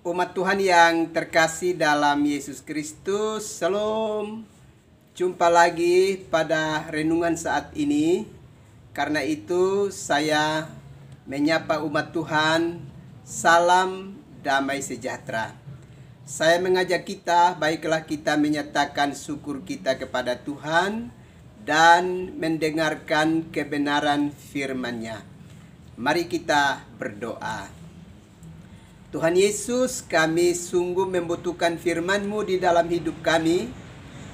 Umat Tuhan yang terkasih dalam Yesus Kristus, Shalom. Jumpa lagi pada renungan saat ini. Karena itu saya menyapa umat Tuhan, salam damai sejahtera. Saya mengajak kita, baiklah kita menyatakan syukur kita kepada Tuhan dan mendengarkan kebenaran firman-Nya. Mari kita berdoa. Tuhan Yesus, kami sungguh membutuhkan firman-Mu di dalam hidup kami.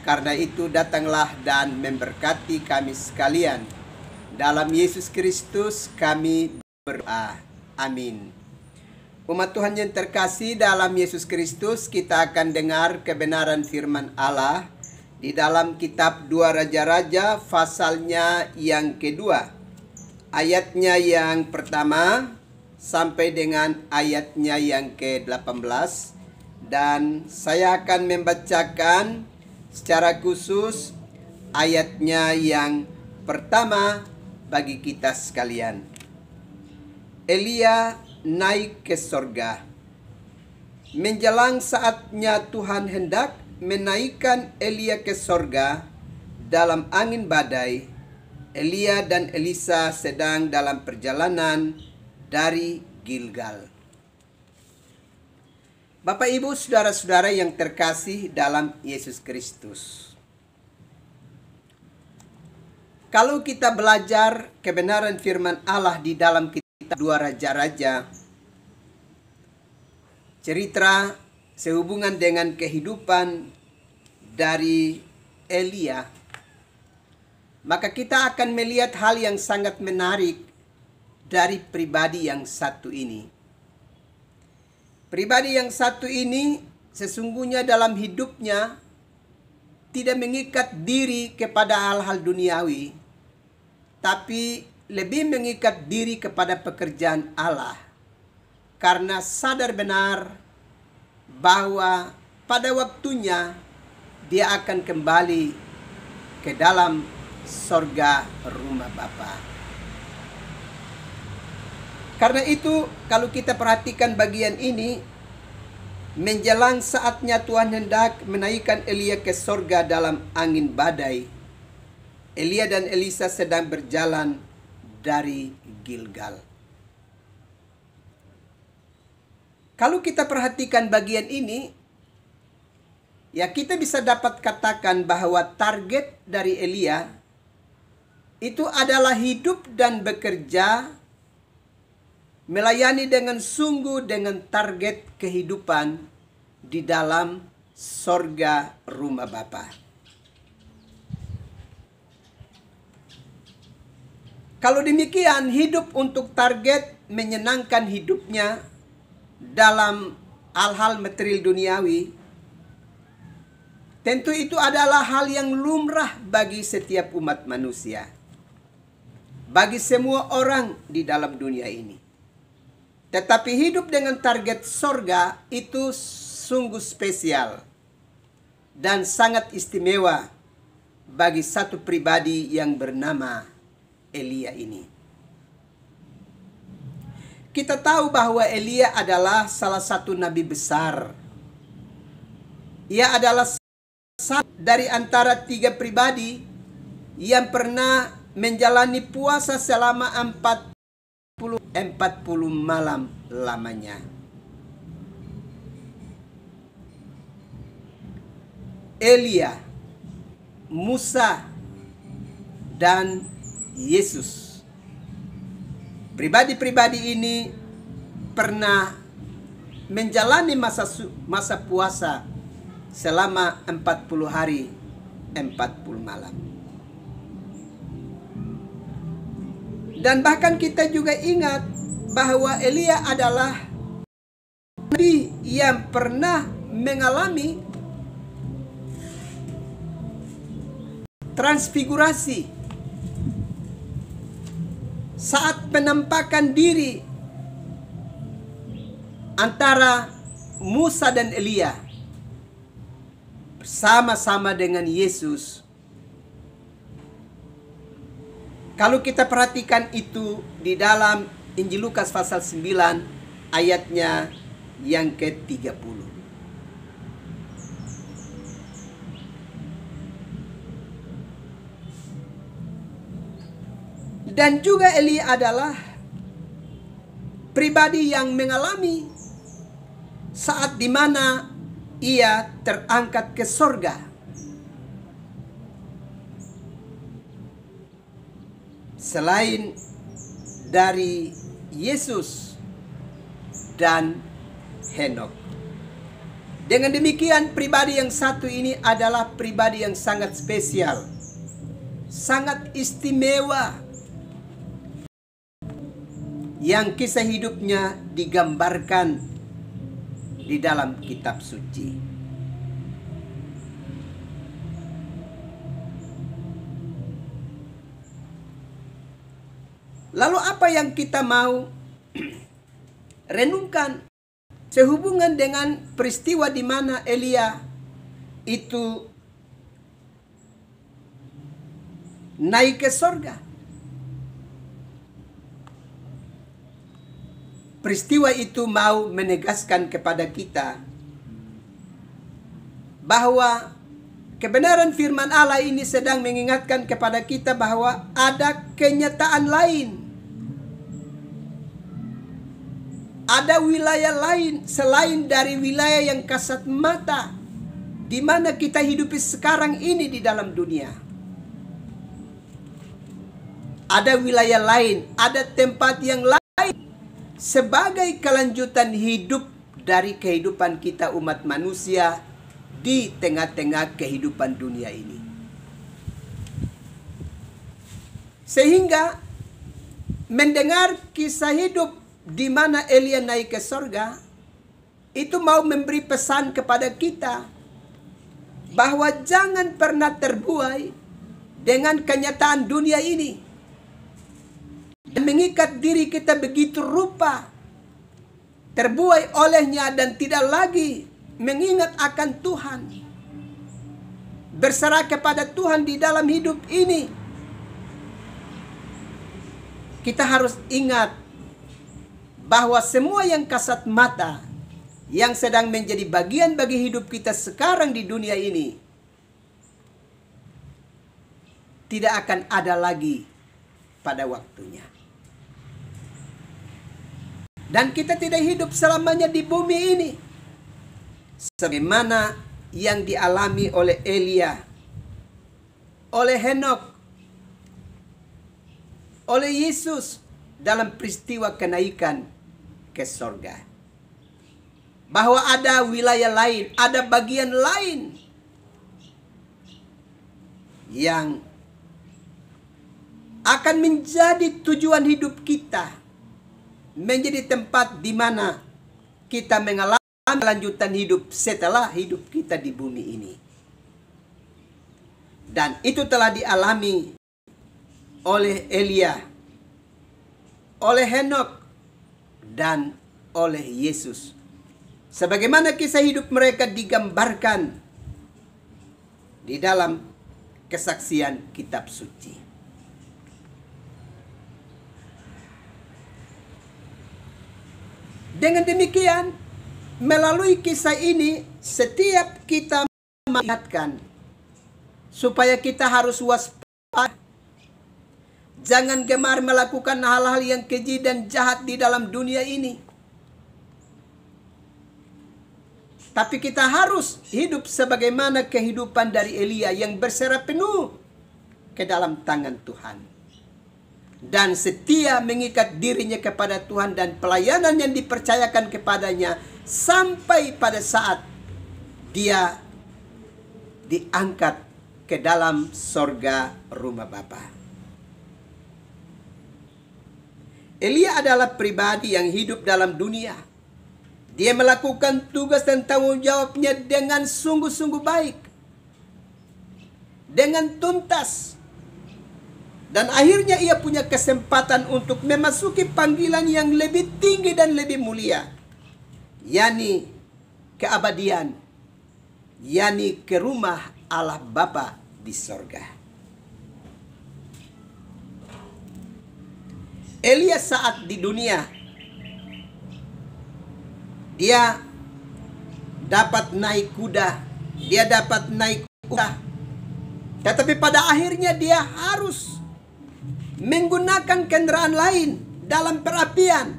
Karena itu datanglah dan memberkati kami sekalian. Dalam Yesus Kristus kami berdoa. Amin. Umat Tuhan yang terkasih dalam Yesus Kristus, kita akan dengar kebenaran firman Allah di dalam kitab 2 Raja-Raja pasalnya yang kedua. Ayatnya yang pertama sampai dengan ayatnya yang ke-18, dan saya akan membacakan secara khusus ayatnya yang pertama bagi kita sekalian. Elia naik ke sorga. Menjelang saatnya Tuhan hendak menaikkan Elia ke sorga dalam angin badai. Elia dan Elisa sedang dalam perjalanan dari Gilgal. Bapak, Ibu, saudara-saudara yang terkasih dalam Yesus Kristus. Kalau kita belajar kebenaran firman Allah di dalam kitab 2 Raja-Raja, cerita sehubungan dengan kehidupan dari Elia, maka kita akan melihat hal yang sangat menarik dari pribadi yang satu ini. Pribadi yang satu ini sesungguhnya dalam hidupnya tidak mengikat diri kepada hal-hal duniawi, tapi lebih mengikat diri kepada pekerjaan Allah. Karena sadar benar bahwa pada waktunya dia akan kembali ke dalam sorga rumah Bapa. Karena itu, kalau kita perhatikan bagian ini, menjelang saatnya Tuhan hendak menaikkan Elia ke sorga dalam angin badai. Elia dan Elisa sedang berjalan dari Gilgal. Kalau kita perhatikan bagian ini, ya kita bisa dapat katakan bahwa target dari Elia itu adalah hidup dan bekerja melayani dengan sungguh dengan target kehidupan di dalam sorga rumah Bapa. Kalau demikian, hidup untuk target menyenangkan hidupnya dalam hal-hal material duniawi, tentu itu adalah hal yang lumrah bagi setiap umat manusia, bagi semua orang di dalam dunia ini. Tetapi hidup dengan target sorga itu sungguh spesial dan sangat istimewa bagi satu pribadi yang bernama Elia ini. Kita tahu bahwa Elia adalah salah satu nabi besar. Ia adalah satu dari antara 3 pribadi yang pernah menjalani puasa selama 40 malam lamanya. Elia, Musa, dan Yesus. Pribadi-pribadi ini pernah menjalani masa puasa selama 40 hari, 40 malam. Dan bahkan kita juga ingat bahwa Elia adalah nabi yang pernah mengalami transfigurasi saat penampakan diri antara Musa dan Elia bersama-sama dengan Yesus. Kalau kita perhatikan itu di dalam Injil Lukas pasal 9 ayatnya yang ke-30. Dan juga Elia adalah pribadi yang mengalami saat dimana ia terangkat ke sorga. Selain dari Yesus dan Henokh. Dengan demikian, pribadi yang satu ini adalah pribadi yang sangat spesial, sangat istimewa, yang kisah hidupnya digambarkan di dalam kitab suci. Lalu apa yang kita mau renungkan sehubungan dengan peristiwa di mana Elia itu naik ke sorga? Peristiwa itu mau menegaskan kepada kita bahwa kebenaran firman Allah ini sedang mengingatkan kepada kita bahwa ada kenyataan lain. Ada wilayah lain selain dari wilayah yang kasat mata di mana kita hidupi sekarang ini di dalam dunia. Ada wilayah lain, ada tempat yang lain sebagai kelanjutan hidup dari kehidupan kita umat manusia di tengah-tengah kehidupan dunia ini. Sehingga mendengar kisah hidup di mana Elia naik ke sorga, itu mau memberi pesan kepada kita bahwa jangan pernah terbuai dengan kenyataan dunia ini. Dan mengikat diri kita begitu rupa, terbuai olehnya dan tidak lagi mengingat akan Tuhan, berserah kepada Tuhan di dalam hidup ini. Kita harus ingat bahwa semua yang kasat mata, yang sedang menjadi bagian bagi hidup kita sekarang di dunia ini, tidak akan ada lagi pada waktunya. Dan kita tidak hidup selamanya di bumi ini. Sebagaimana yang dialami oleh Elia, oleh Henokh, oleh Yesus dalam peristiwa kenaikan ke sorga. Bahwa ada wilayah lain, ada bagian lain yang akan menjadi tujuan hidup kita, menjadi tempat di mana kita mengalami kelanjutan hidup setelah hidup kita di bumi ini. Dan itu telah dialami oleh Elia, oleh Henokh, dan oleh Yesus. Sebagaimana kisah hidup mereka digambarkan di dalam kesaksian kitab suci. Dengan demikian, melalui kisah ini, setiap kita mengingatkan supaya kita harus waspada. Jangan gemar melakukan hal-hal yang keji dan jahat di dalam dunia ini. Tapi kita harus hidup sebagaimana kehidupan dari Elia yang berserah penuh ke dalam tangan Tuhan. Dan setia mengikat dirinya kepada Tuhan dan pelayanan yang dipercayakan kepadanya sampai pada saat dia diangkat ke dalam sorga rumah Bapa. Elia adalah pribadi yang hidup dalam dunia. Dia melakukan tugas dan tanggung jawabnya dengan sungguh-sungguh baik, dengan tuntas. Dan akhirnya ia punya kesempatan untuk memasuki panggilan yang lebih tinggi dan lebih mulia, yakni keabadian, yakni ke rumah Allah Bapa di sorga. Elia saat di dunia, dia dapat naik kuda, dia dapat naik unta. Tetapi pada akhirnya dia harus menggunakan kendaraan lain dalam perapian.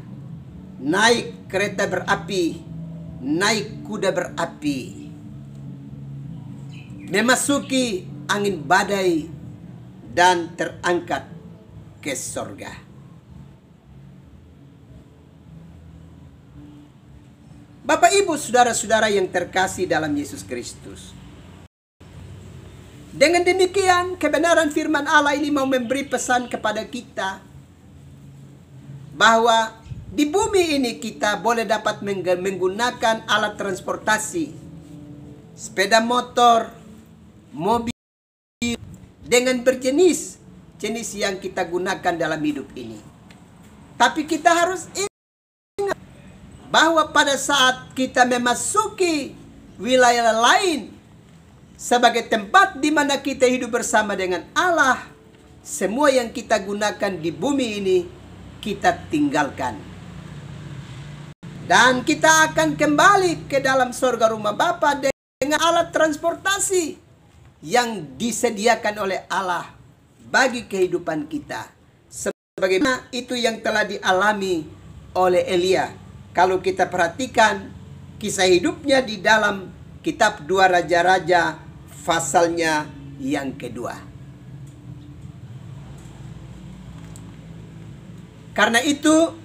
Naik kereta berapi, naik kuda berapi, memasuki angin badai dan terangkat ke sorga. Bapak, Ibu, saudara-saudara yang terkasih dalam Yesus Kristus, dengan demikian kebenaran firman Allah ini mau memberi pesan kepada kita bahwa di bumi ini kita boleh dapat menggunakan alat transportasi, sepeda motor, mobil, dengan jenis yang kita gunakan dalam hidup ini. Tapi kita harus ingat bahwa pada saat kita memasuki wilayah lain sebagai tempat di mana kita hidup bersama dengan Allah, semua yang kita gunakan di bumi ini kita tinggalkan. Dan kita akan kembali ke dalam surga rumah Bapa dengan alat transportasi yang disediakan oleh Allah bagi kehidupan kita. Sebagaimana itu yang telah dialami oleh Elia. Kalau kita perhatikan kisah hidupnya di dalam kitab 2 Raja-Raja pasalnya yang kedua. Karena itu,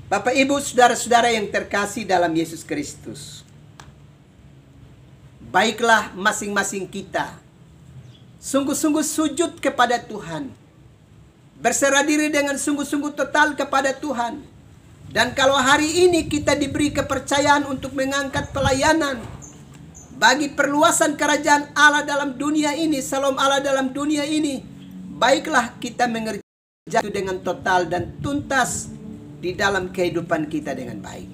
Bapak, Ibu, saudara-saudara yang terkasih dalam Yesus Kristus, baiklah masing-masing kita sungguh-sungguh sujud kepada Tuhan, berserah diri dengan sungguh-sungguh total kepada Tuhan. Dan kalau hari ini kita diberi kepercayaan untuk mengangkat pelayanan bagi perluasan kerajaan Allah dalam dunia ini, Shalom Allah dalam dunia ini, baiklah kita mengerjakan itu dengan total dan tuntas di dalam kehidupan kita dengan baik.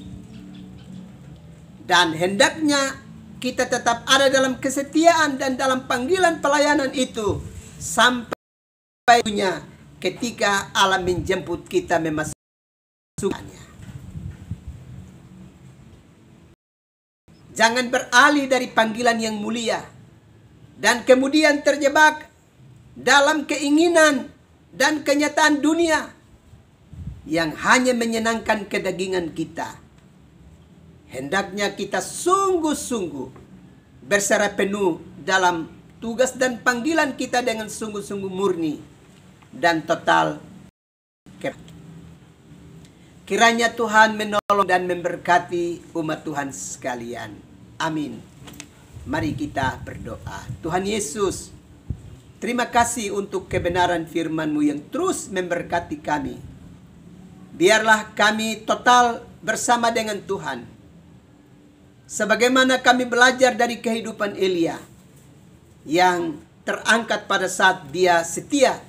Dan hendaknya kita tetap ada dalam kesetiaan dan dalam panggilan pelayanan itu sampai ketika Allah menjemput kita memasukinya. Jangan beralih dari panggilan yang mulia dan kemudian terjebak dalam keinginan dan kenyataan dunia yang hanya menyenangkan kedagingan kita. Hendaknya kita sungguh-sungguh berserah penuh dalam tugas dan panggilan kita dengan sungguh-sungguh murni dan total. Kiranya Tuhan menolong dan memberkati umat Tuhan sekalian. Amin. Mari kita berdoa. Tuhan Yesus, terima kasih untuk kebenaran firman-Mu yang terus memberkati kami. Biarlah kami total bersama dengan Tuhan. Sebagaimana kami belajar dari kehidupan Elia yang terangkat pada saat dia setia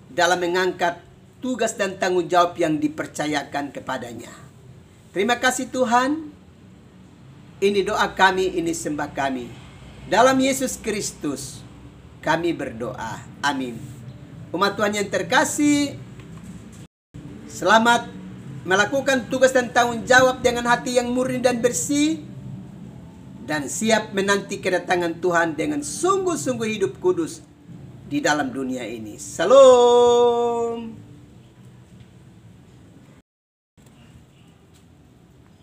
dalam mengangkat tugas dan tanggung jawab yang dipercayakan kepadanya. Terima kasih Tuhan. Ini doa kami, ini sembah kami. Dalam Yesus Kristus kami berdoa. Amin. Umat Tuhan yang terkasih, selamat melakukan tugas dan tanggung jawab dengan hati yang murni dan bersih, dan siap menanti kedatangan Tuhan dengan sungguh-sungguh hidup kudus di dalam dunia ini. Salam.